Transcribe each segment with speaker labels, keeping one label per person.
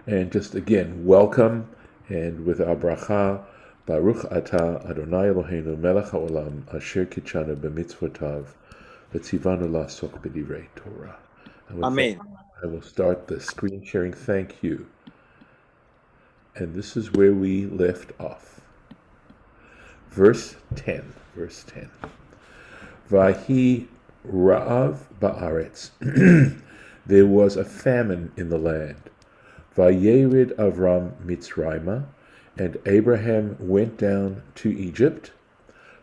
Speaker 1: And just again, welcome, and with our bracha, Baruch Atah Adonai Eloheinu Melech HaOlam Asher Kitshanu B'mitzvotav V'tzivanu La'asok B'divrei Torah. And with that,
Speaker 2: Amen.
Speaker 1: I will start the screen sharing. Thank you. And this is where we left off. Verse 10. Verse 10. Vahi Ra'av Ba'aretz. There was a famine in the land. Vayerid Avram Mitzrayma, and Abraham went down to Egypt,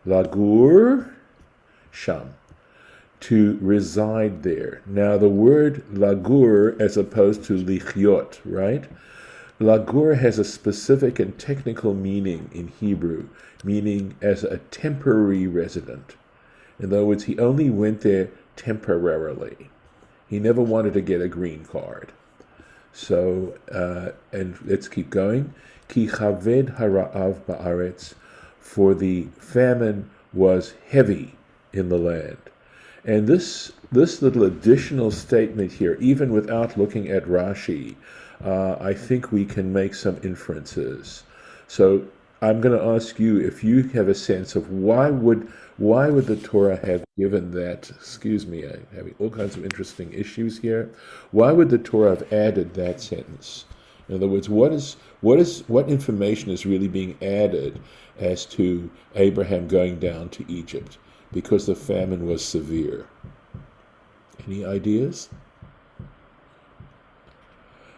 Speaker 1: Lagur Sham, to reside there. Now the word Lagur, as opposed to Lichyot, right? Lagur has a specific and technical meaning in Hebrew, meaning as a temporary resident. In other words, he only went there temporarily. He never wanted to get a green card. So, and let's keep going. Ki chaved hara'av ba'aretz, for the famine was heavy in the land. And this little additional statement here, even without looking at Rashi, I think we can make some inferences. So I'm going to ask you if you have a sense of why would the Torah have given that? Excuse me, I'm having all kinds of interesting issues here. Why would the Torah have added that sentence? In other words, what information is really being added as to Abraham going down to Egypt because the famine was severe? Any ideas?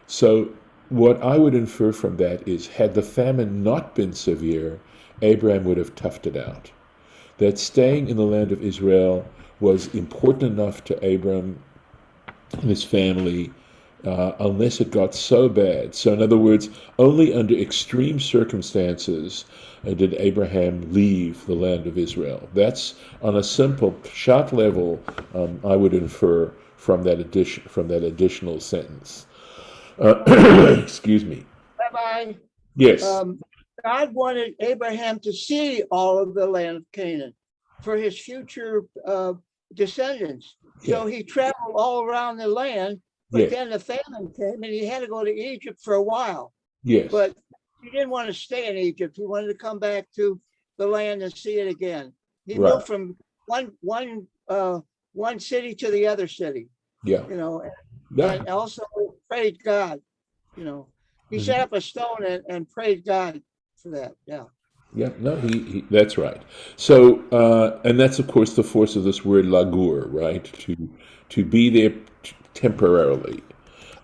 Speaker 1: So what I would infer from that is, had the famine not been severe, Abraham would have toughed it out. That staying in the land of Israel was important enough to Abram and his family, unless it got so bad. So in other words, only under extreme circumstances did Abraham leave the land of Israel. That's on a simple shot level, I would infer from that additional sentence. Excuse me.
Speaker 3: Rabbi,
Speaker 1: Yes.
Speaker 3: God wanted Abraham to see all of the land of Canaan for his future descendants. So he traveled all around the land, but then the famine came and he had to go to Egypt for a while.
Speaker 1: Yes.
Speaker 3: But he didn't want to stay in Egypt. He wanted to come back to the land and see it again. He moved from one city to the other city.
Speaker 1: Yeah.
Speaker 3: You know, and also prayed God. You know, he set up a stone and prayed God for that. Yeah.
Speaker 1: Yeah, no, he that's right. So, and that's of course the force of this word lagur, right? To be there temporarily,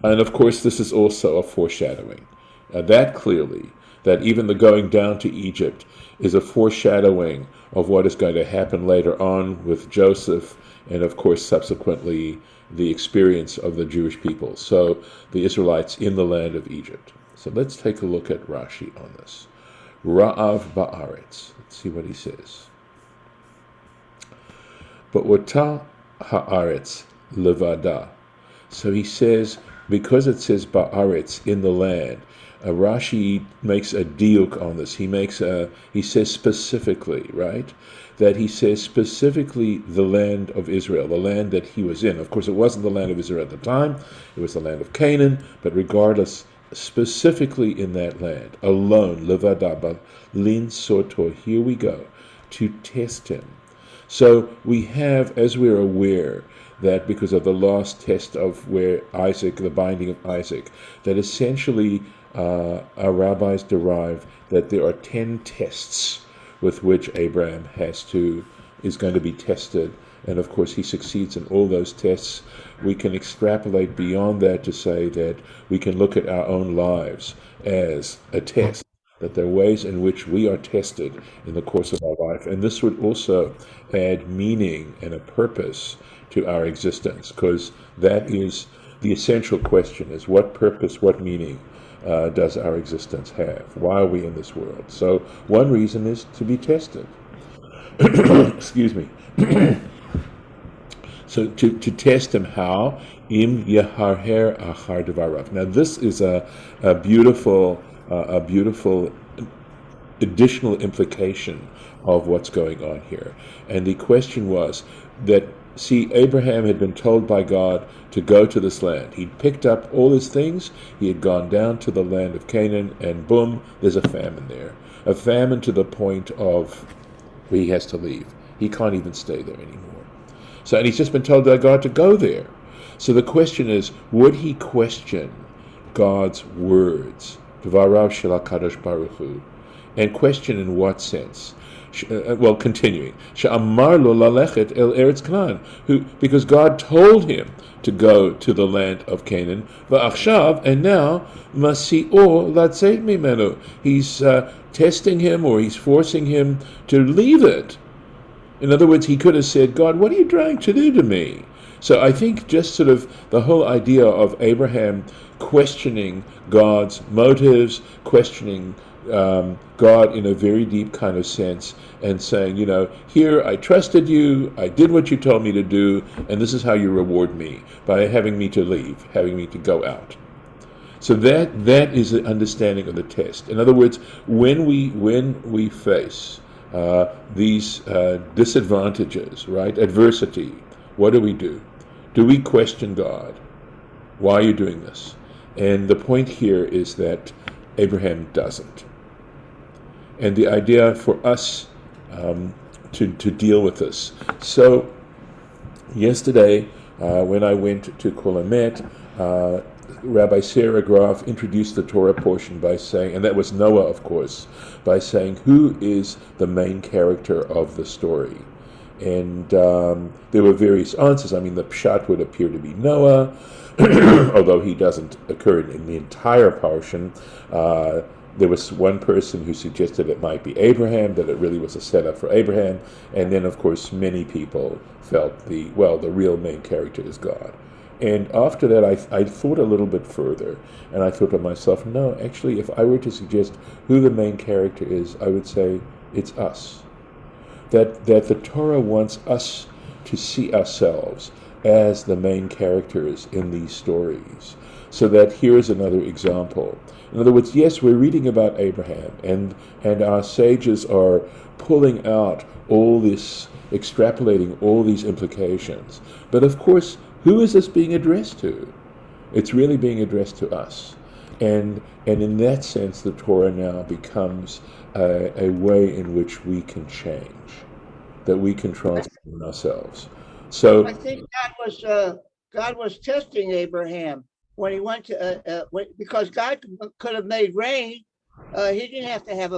Speaker 1: and of course this is also a foreshadowing. That clearly, that even the going down to Egypt is a foreshadowing of what is going to happen later on with Joseph, and of course subsequently the experience of the Jewish people. So the Israelites in the land of Egypt. So let's take a look at Rashi on this. Ra'av ba'aretz. Let's see what he says. But wata ha'aretz levada. So he says, because it says ba'aretz, in the land, Rashi makes a diuk on this. He says specifically, right? That he says specifically the land of Israel, the land that he was in. Of course, it wasn't the land of Israel at the time. It was the land of Canaan. But regardless, specifically in that land, alone, levadaba, lin soto, here we go, to test him. So we have, as we're aware, that because of the last test of where Isaac, the binding of Isaac, that essentially our rabbis derive that there are 10 tests with which Abraham is going to be tested. And of course, he succeeds in all those tests. We can extrapolate beyond that to say that we can look at our own lives as a test, that there are ways in which we are tested in the course of our life. And this would also add meaning and a purpose to our existence, because that is the essential question, is what purpose, what meaning does our existence have? Why are we in this world? So one reason is to be tested. Excuse me. So to test him how? Im yaharher achar devarav. Now this is a beautiful additional implication of what's going on here. And the question was that See, Abraham had been told by God to go to this land. He'd picked up all his things. He had gone down to the land of Canaan, and boom, there's a famine there. A famine to the point of where he has to leave. He can't even stay there anymore. So, and he's just been told by God to go there. So the question is, would he question God's words? Dvarav shel HaKadosh Baruch Hu. And question in what sense? Well, continuing, She'amar lo lalechet el Eretz Canaan, because God told him to go to the land of Canaan. Va'achshav, and now masi'o latzeit mimenu. He's testing him, or he's forcing him to leave it. In other words, he could have said, God, what are you trying to do to me? So I think just sort of the whole idea of Abraham questioning God's motives, questioning God in a very deep kind of sense, and saying, here I trusted you, I did what you told me to do, and this is how you reward me, by having me to leave, having me to go out. So that is the understanding of the test. In other words, when we face these disadvantages, right, adversity, what do? Do we question God? Why are you doing this? And the point here is that Abraham doesn't. And the idea for us to deal with this. So yesterday, when I went to Kolamet, Rabbi Sarah Groff introduced the Torah portion by saying, and that was Noah, of course, by saying, who is the main character of the story? And there were various answers. I mean, the pshat would appear to be Noah, although he doesn't occur in the entire portion. There was one person who suggested it might be Abraham, that it really was a setup for Abraham. And then, of course, many people felt the real main character is God. And after that, I thought a little bit further, and I thought to myself, no, actually, if I were to suggest who the main character is, I would say it's us. That the Torah wants us to see ourselves as the main characters in these stories. So that here's another example. In other words, yes, we're reading about Abraham, and our sages are pulling out all this, extrapolating all these implications. But of course, who is this being addressed to? It's really being addressed to us. And in that sense, the Torah now becomes a way in which we can change, that we can transform ourselves. So
Speaker 3: I think God was testing Abraham when he went to because God could have made rain. He didn't have to have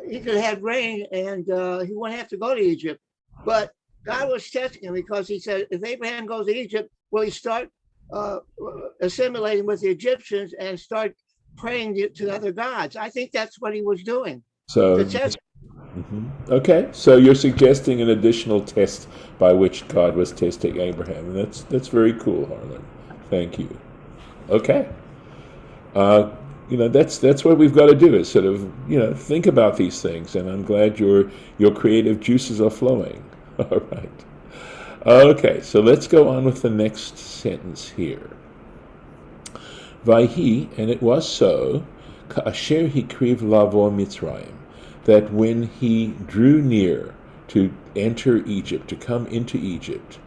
Speaker 3: he could have had rain, and he wouldn't have to go to Egypt. But God was testing him because he said, if Abraham goes to Egypt, will he start assimilating with the Egyptians and start praying to other gods? I think that's what he was doing.
Speaker 1: So, okay, so you're suggesting an additional test by which God was testing Abraham, and that's very cool, Harlan. Thank you. Okay, that's what we've got to do, is sort of think about these things, and I'm glad your creative juices are flowing. All right. Okay, so let's go on with the next sentence here. Vayhi, and it was so, ka'asher hikriv lavo Mitzrayim, that when he drew near to enter Egypt, to come into Egypt,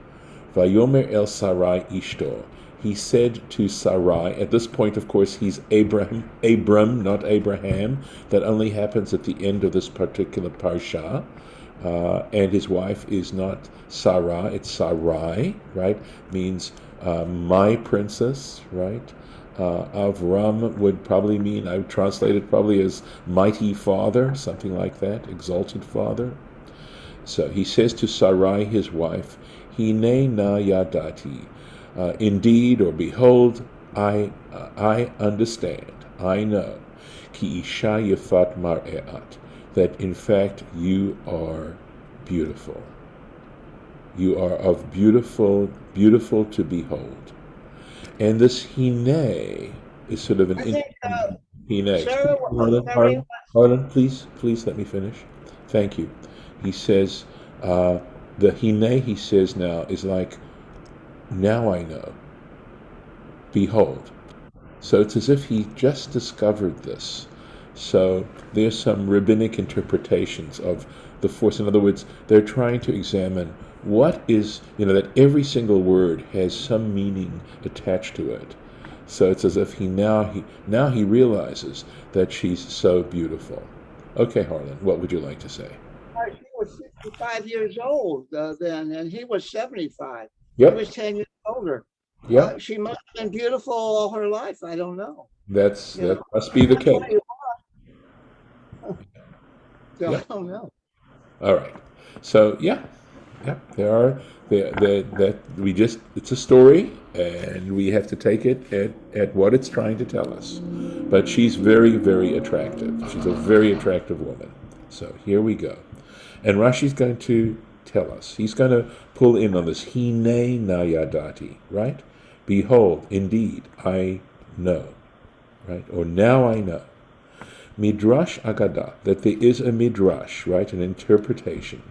Speaker 1: Vayomer el Sarai ishto, he said to Sarai, at this point, of course, he's Abram, not Abraham. That only happens at the end of this particular parsha. And his wife is not Sarah, it's Sarai, right? Means my princess, right? Avram would probably mean, I would translate it probably as mighty father, something like that, exalted father. So he says to Sarai, his wife, Hine na yadati, indeed, or behold, I understand, I know, ki isha yefat mar'eat, that in fact you are beautiful. You are of beautiful to behold. And this hine is sort of an hine. Harlan, please let me finish. Thank you. He says, the hine, he says now, is like, now I know. Behold. So it's as if he just discovered this. So there's some rabbinic interpretations of the force. In other words, they're trying to examine what is, that every single word has some meaning attached to it. So it's as if he now he realizes that she's so beautiful. Okay, Harlan, what would you like to say?
Speaker 3: She was 65 years old then, and he was 75.
Speaker 1: Yep.
Speaker 3: He was 10 years older.
Speaker 1: Yep.
Speaker 3: She must have been beautiful all her life. I don't know.
Speaker 1: That must be the case.
Speaker 3: So
Speaker 1: Yep.
Speaker 3: I don't know.
Speaker 1: All right. So it's a story, and we have to take it at what it's trying to tell us. But she's very, very attractive. She's a very attractive woman. So here we go. And Rashi's going to tell us. He's going to pull in on this. Hine na yadati, right? Behold, indeed, I know, right? Or now I know. Midrash Agadah, that there is a midrash, right? An interpretation.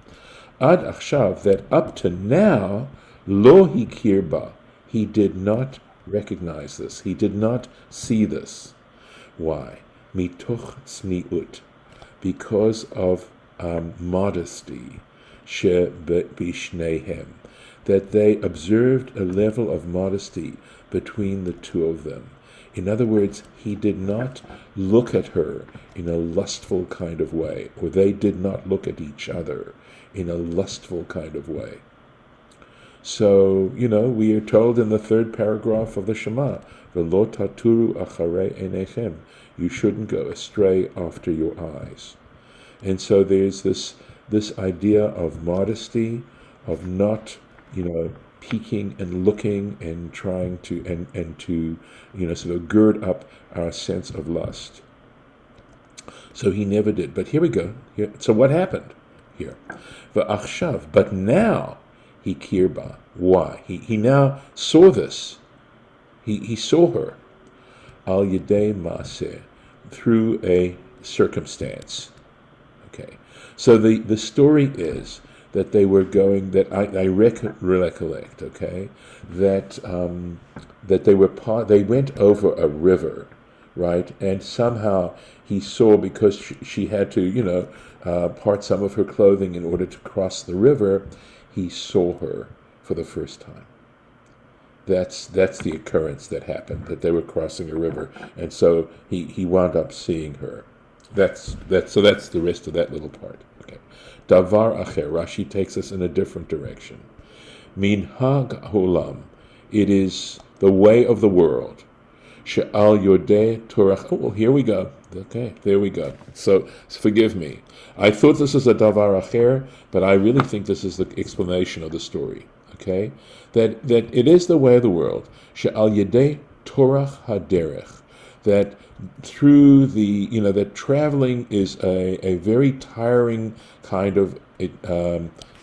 Speaker 1: Ad achshav, that up to now, lo hikir ba, he did not recognize this. He did not see this. Why? Mitoch tzniut, because of modesty, she bishnehem, that they observed a level of modesty between the two of them. In other words, he did not look at her in a lustful kind of way, or they did not look at each other in a lustful kind of way. So, we are told in the third paragraph of the Shema, V'lo taturu acharei einechem, you shouldn't go astray after your eyes. And so there's this idea of modesty, of not, peeking and looking and trying to and to sort of gird up our sense of lust. So he never did. But here we go. So what happened here? V'achshav, but now he kirba. Why? He now saw this. He saw her. Al yedei maaseh, through a circumstance. Okay. So the story is that they were going, that I recollect, okay, that they went over a river, right, and somehow he saw, because she had to, part some of her clothing in order to cross the river, he saw her for the first time. That's the occurrence that happened, that they were crossing a river, and so he wound up seeing her. That's the rest of that little part. Okay. Davar acher, Rashi takes us in a different direction. Minhag holam, it is the way of the world. She'al yodeh torach. Oh, well, here we go. Okay, there we go. So forgive me. I thought this was a davar acher, but I really think this is the explanation of the story. Okay, that it is the way of the world. She'al yodeh torach haderech, that through that traveling is a very tiring kind of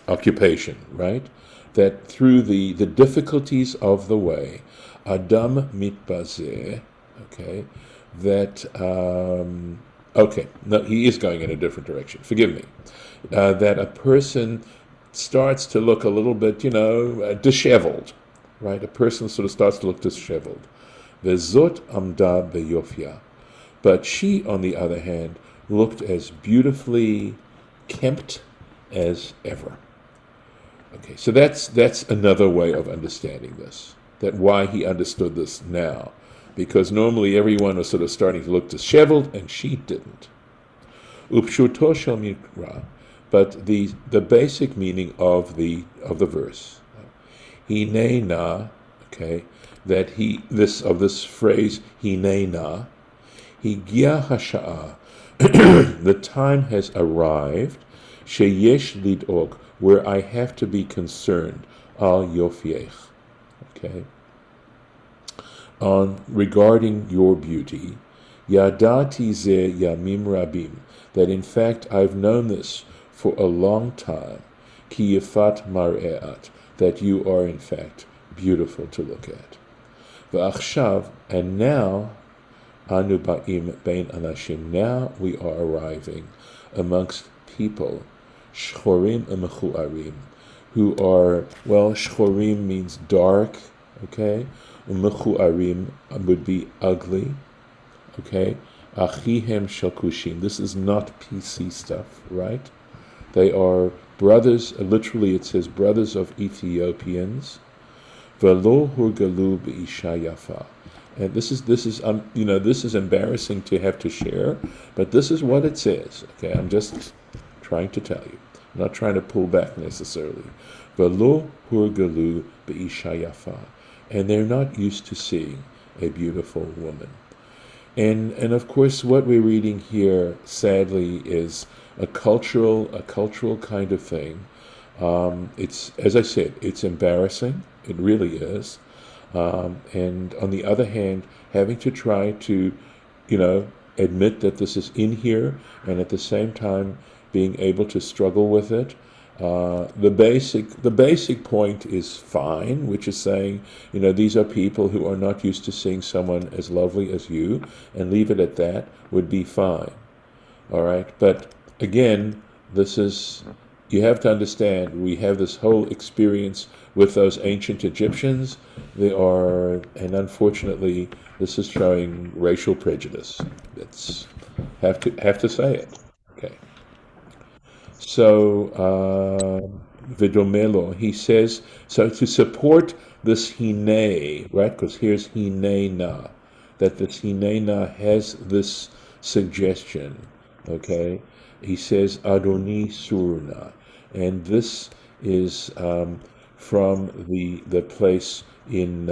Speaker 1: occupation, right? That through the difficulties of the way, Adam mitbazeh, okay, that, no, he is going in a different direction, forgive me, that a person starts to look a little bit, disheveled, right? A person sort of starts to look disheveled. Vezot amda beyofia. But she, on the other hand, looked as beautifully kempt as ever. Okay, so that's another way of understanding this. That why he understood this now. Because normally everyone was sort of starting to look disheveled, and she didn't. Upshuto shel mikra, but the basic meaning of the verse. Hine na, okay, that this phrase, Hine na, Higia hasha'a, the time has arrived, sheyesh lid'og, where I have to be concerned, al yofiech, okay, regarding your beauty, yadati ze yamim rabim, that in fact I've known this for a long time, ki yifat mar'eat, that you are in fact beautiful to look at. V'achshav, and now, anu ba'im bein anashim, now we are arriving amongst people, shchorim u'mechuarim, who are, well, shchorim means dark, okay, u'mechuarim would be ugly, okay, achihem shel kushim, this is not PC stuff, right? They are brothers, literally it says brothers of Ethiopians. Velo hurgalu be'isha yafa. And this is embarrassing to have to share, but this is what it says. Okay, I'm just trying to tell you. I'm not trying to pull back necessarily. Velo hurgalu be'isha yafa. And they're not used to seeing a beautiful woman. And of course, what we're reading here, sadly, is a cultural kind of thing. It's, as I said, it's embarrassing. It really is. And on the other hand, having to try to, admit that this is in here, and at the same time being able to struggle with it. The basic point is fine, which is saying, these are people who are not used to seeing someone as lovely as you, and leave it at that would be fine. All right, but again, you have to understand, we have this whole experience with those ancient Egyptians. And unfortunately, this is showing racial prejudice. It's have to say it. Okay. So, Vidomelo, he says, so to support this hine, right? Because here's hinena, that this hinena has this suggestion, okay? He says Adoni Surna, and this is from the place in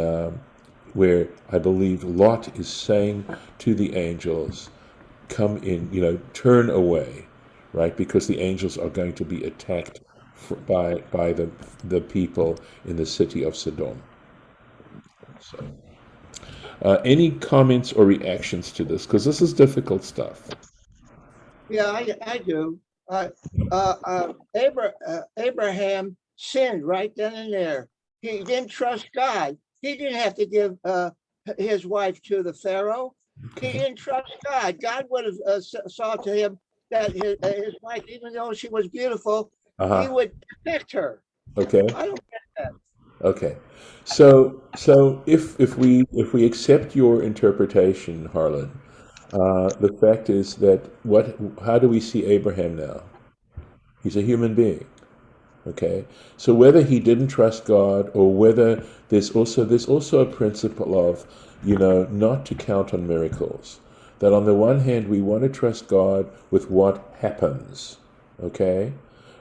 Speaker 1: where I believe Lot is saying to the angels, come in, turn away, right? Because the angels are going to be attacked by the people in the city of Sodom. So, any comments or reactions to this? Because this is difficult stuff.
Speaker 3: Yeah, I do. Abraham sinned right then and there. He didn't trust God. He didn't have to give his wife to the Pharaoh. He didn't trust God. God would have saw to him that his wife, even though she was beautiful, he would protect her.
Speaker 1: Okay.
Speaker 3: I don't get that.
Speaker 1: Okay. So if we accept your interpretation, Harlan, the fact is that how do we see Abraham now? He's a human being. Okay. So whether he didn't trust God, or whether there's also a principle of, not to count on miracles. That on the one hand we want to trust God with what happens. Okay.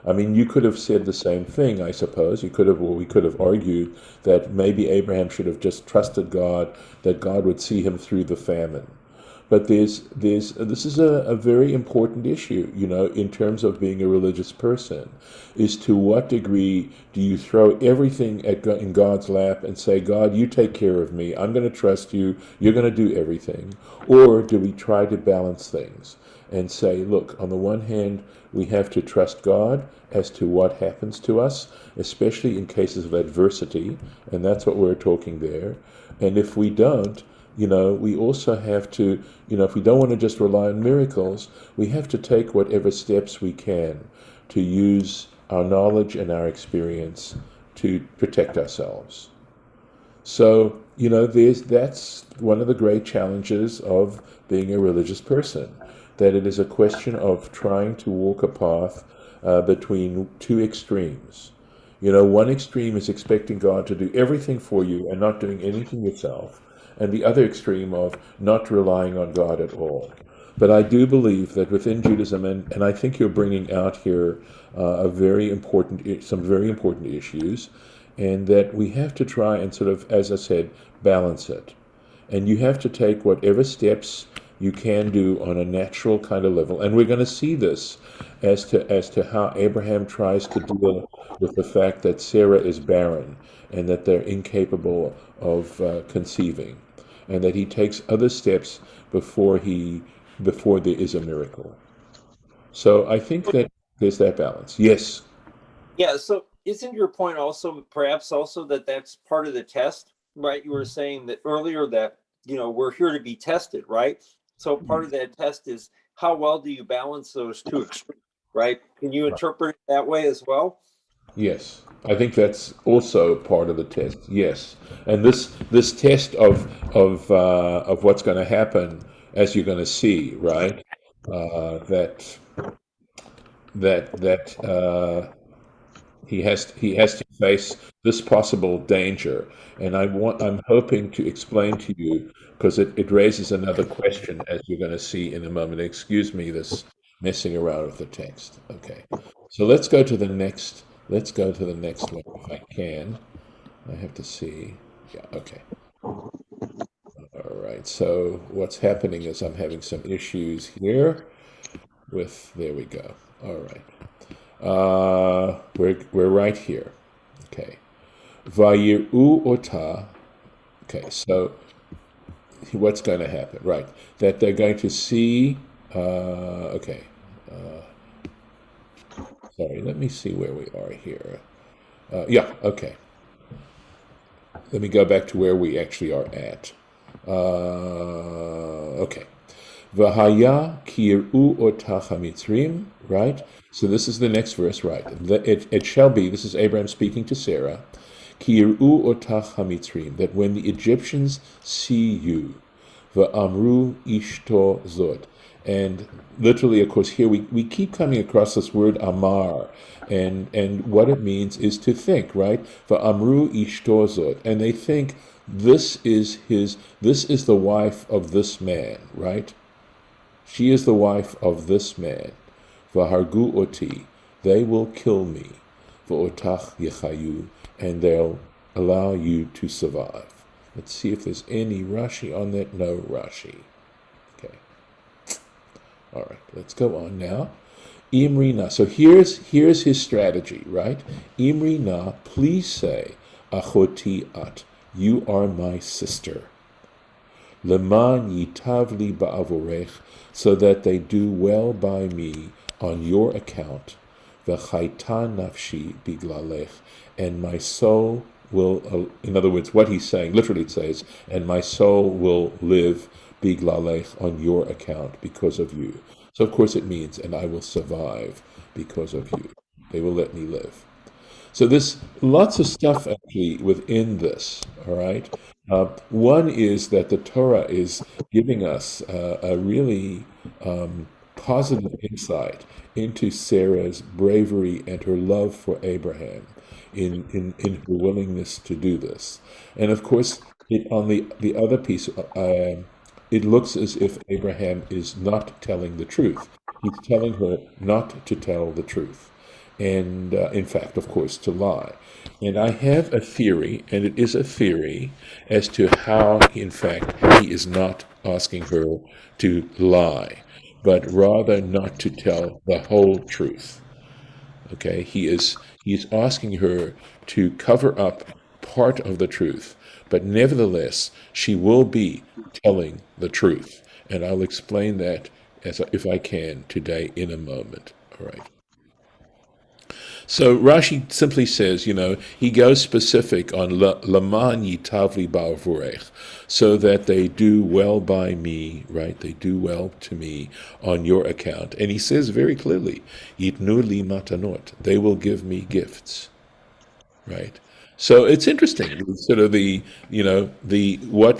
Speaker 1: I mean, you could have said the same thing, I suppose. We could have argued that maybe Abraham should have just trusted God, that God would see him through the famine. But this is a very important issue, in terms of being a religious person, is to what degree do you throw everything in God's lap and say, God, you take care of me, I'm going to trust you, you're going to do everything? Or do we try to balance things and say, look, on the one hand, we have to trust God as to what happens to us, especially in cases of adversity, and that's what we're talking there. And if we don't, we also have to, if we don't want to just rely on miracles, we have to take whatever steps we can to use our knowledge and our experience to protect ourselves. So, that's one of the great challenges of being a religious person, that it is a question of trying to walk a path between two extremes. One extreme is expecting God to do everything for you and not doing anything yourself, and the other extreme of not relying on God at all. But I do believe that within Judaism, and I think you're bringing out here some very important issues, and that we have to try and sort of, as I said, balance it. And you have to take whatever steps you can do on a natural kind of level. And we're going to see this as to how Abraham tries to deal with the fact that Sarah is barren and that they're incapable of conceiving, and that he takes other steps before there is a miracle. So I think that there's that balance. Yes.
Speaker 2: Yeah. So isn't your point also perhaps also that that's part of the test, right? You were saying that earlier that, we're here to be tested, right? So part of that test is how well do you balance those two extremes, right? Can you interpret it that way as well?
Speaker 1: Yes, I think that's also part of the test. Yes, and this test of what's going to happen, as you're going to see, right? That that he has to face this possible danger, and I'm hoping to explain to you because it raises another question as you're going to see in a moment. Excuse me, this messing around with the text. Okay, so let's go to the next. Let's go to the next one if I can. I have to see. Yeah. Okay. All right. So what's happening is I'm having some issues here with. There we go. All right. We're right here. Okay. Vayiru ota. Okay, so what's going to happen? Right, that they're going to see. Okay. Sorry, let me see where we are here. Yeah. Okay. Let me go back to where we actually are at. Okay. Vahaya kiru ota hamitzrim. Right. So this is the next verse. Right. It shall be. This is Abraham speaking to Sarah. Kiru otach hamitzrim, that when the Egyptians see you, va'amru ishto zot, and literally, of course, here we keep coming across this word amar, and what it means is to think, right? Va'amru ishto zot, and they think this is the wife of this man, right? She is the wife of this man. V'hargu oti, they will kill me. V'otach yechayu, and they'll allow you to survive. Let's see if there's any Rashi on that. No Rashi. Okay. All right, let's go on now. Imrina. So here's his strategy, right? Imrina, please say, Achoti at, you are my sister. Leman yitavli ba'avorech, so that they do well by me on your account. V'chayta nafshi biglalech, and my soul will, in other words, what he's saying, literally it says, and my soul will live biglalech, on your account, because of you. So of course it means, and I will survive because of you. They will let me live. So there's lots of stuff actually within this, all right? One is that the Torah is giving us a really positive insight into Sarah's bravery and her love for Abraham in her willingness to do this. And of course, on the other piece, it looks as if Abraham is not telling the truth. He's telling her not to tell the truth. And in fact, of course, to lie. And I have a theory, and it is a theory, as to how, in fact, he is not asking her to lie, but rather not to tell the whole truth. Okay, he's asking her to cover up part of the truth, but nevertheless, she will be telling the truth. And I'll explain that if I can today in a moment. All right. So Rashi simply says, he goes specific on Laman yitavli ba'avurech, so that they do well by me, right? They do well to me on your account. And he says very clearly, Yitnu li matanot, they will give me gifts, right? So it's interesting, sort of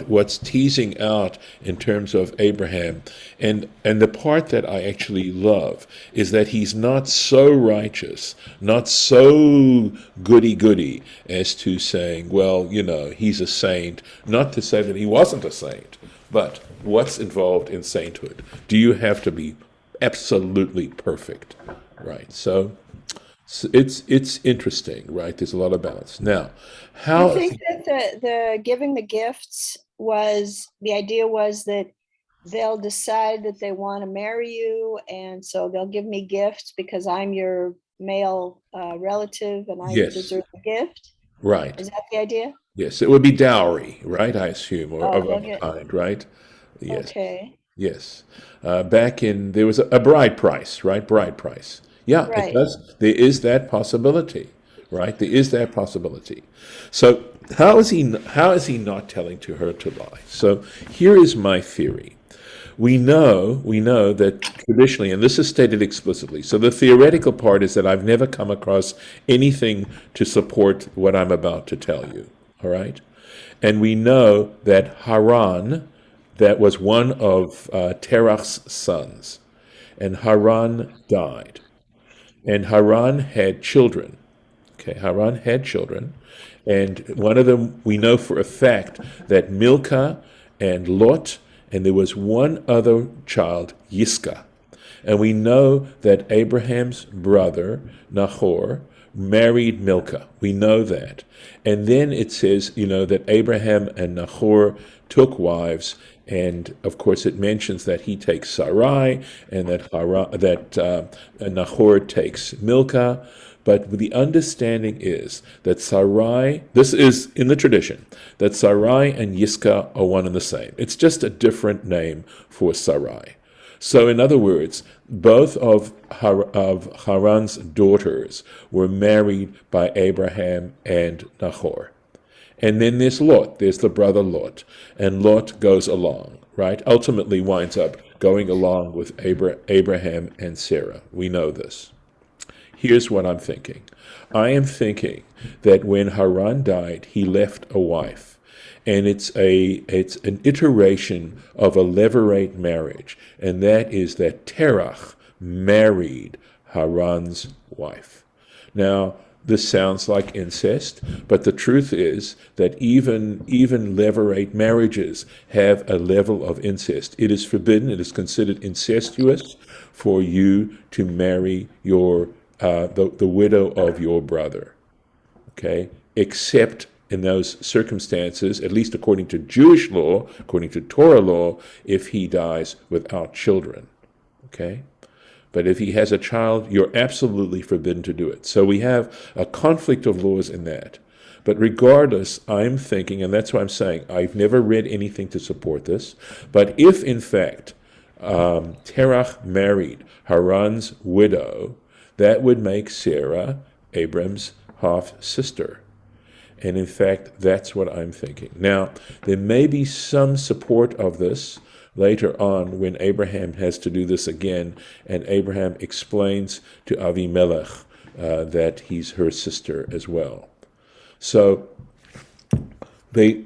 Speaker 1: what's teasing out in terms of Abraham, and the part that I actually love is that he's not so righteous, not so goody as to saying, well, he's a saint. Not to say that he wasn't a saint, but what's involved in sainthood? Do you have to be absolutely perfect, right? So it's interesting, right? There's a lot of balance. Now,
Speaker 4: I think that the giving the gifts the idea was that they'll decide that they want to marry you, and so they'll give me gifts because I'm your male relative and I deserve a gift.
Speaker 1: Right.
Speaker 4: Is that the idea?
Speaker 1: Yes, it would be dowry, right? I assume, or of a kind, right? Yes.
Speaker 4: Okay.
Speaker 1: Yes. There was a bride price, right? Bride price. Yeah,
Speaker 4: right.
Speaker 1: It does. There is that possibility, right? There is that possibility. So how is he not telling her to lie? So here is my theory. We know that traditionally, and this is stated explicitly, so the theoretical part is that I've never come across anything to support what I'm about to tell you, all right? And we know that Haran, that was one of Terach's sons, and Haran died. And Haran had children. Okay, Haran had children, and one of them we know for a fact that Milcah and Lot, and there was one other child, Yiscah. And we know that Abraham's brother, Nahor, married Milcah. We know that. And then it says, that Abraham and Nahor took wives. And of course, it mentions that he takes Sarai and that Nahor takes Milcah. But the understanding is that Sarai, this is in the tradition, that Sarai and Yiscah are one and the same. It's just a different name for Sarai. So in other words, both of Haran's daughters were married by Abraham and Nahor. And then there's Lot, there's the brother Lot, and Lot goes along, right? Ultimately winds up going along with Abraham and Sarah. We know this. Here's what I'm thinking. I am thinking that when Haran died, he left a wife. And it's an iteration of a levirate marriage, and that is that Terach married Haran's wife. Now, this sounds like incest, but the truth is that even levirate marriages have a level of incest. It is forbidden, it is considered incestuous for you to marry your the widow of your brother, okay? Except in those circumstances, at least according to Jewish law, according to Torah law, if he dies without children, okay? But if he has a child, you're absolutely forbidden to do it. So we have a conflict of laws in that. But regardless, I'm thinking, and that's why I'm saying, I've never read anything to support this, but if in fact Terach married Haran's widow, that would make Sarah Abram's half-sister. And in fact, that's what I'm thinking. Now, there may be some support of this later on when Abraham has to do this again, and Abraham explains to Avimelech that he's her sister as well. So they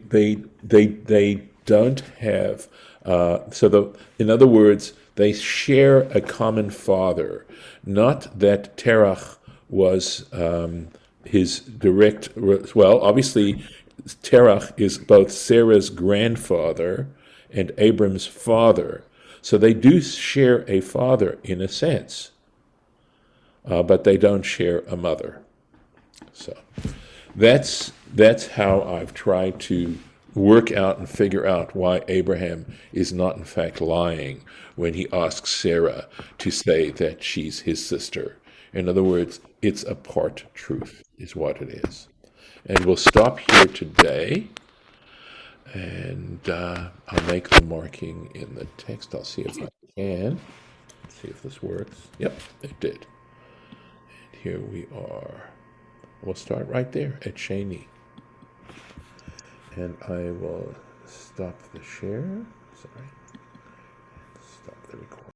Speaker 1: don't have, in other words, they share a common father. Not that Terach was his direct, well, obviously, Terach is both Sarah's grandfather and Abram's father. So they do share a father in a sense, but they don't share a mother. So that's how I've tried to work out and figure out why Abraham is not in fact lying when he asks Sarah to say that she's his sister. In other words, it's a part truth is what it is. And we'll stop here today, and I'll make the marking in the text. I'll see if I can. See if this works. Yep, it did. And here we are. We'll start right there at Shani. And I will stop the share. Sorry. Stop the recording.